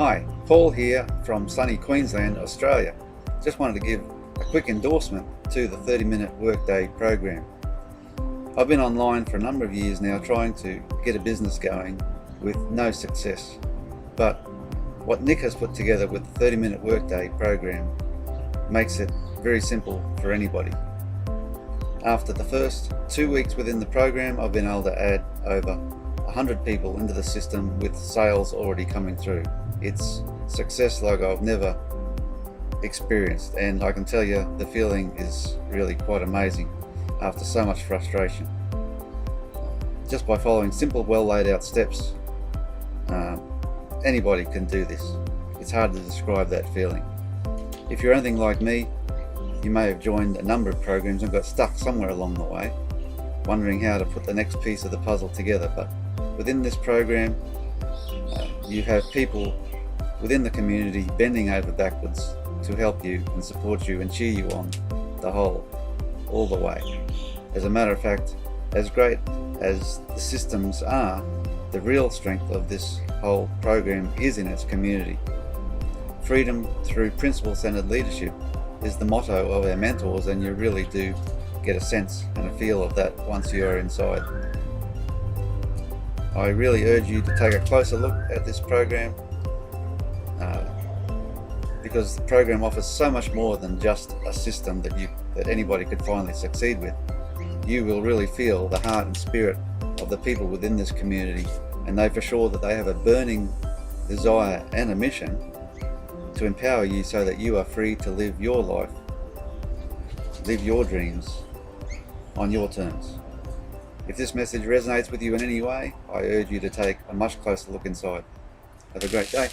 Hi, Paul here from sunny Queensland, Australia. Just wanted to give a quick endorsement to the 30-minute workday program. I've been online for a number of years now trying to get a business going with no success. But what Nick has put together with the 30-minute workday program makes it very simple for anybody. After the first 2 weeks within the program, I've been able to add over 100 people into the system with sales already coming through. It's success like I've never experienced, and I can tell you the feeling is really quite amazing after so much frustration. Just by following simple, well laid out steps, anybody can do this. It's hard to describe that feeling. If you're anything like me, you may have joined a number of programs and got stuck somewhere along the way, wondering how to put the next piece of the puzzle together. But within this program, you have people within the community bending over backwards to help you and support you and cheer you on all the way. As a matter of fact, as great as the systems are, the real strength of this whole program is in its community. Freedom through principle-centered leadership is the motto of our mentors, and you really do get a sense and a feel of that once you are inside. I really urge you to take a closer look at this program because the program offers so much more than just a system that anybody could finally succeed with. You will really feel the heart and spirit of the people within this community, and know for sure that they have a burning desire and a mission to empower you so that you are free to live your life, live your dreams on your terms. If this message resonates with you in any way, I urge you to take a much closer look inside. Have a great day.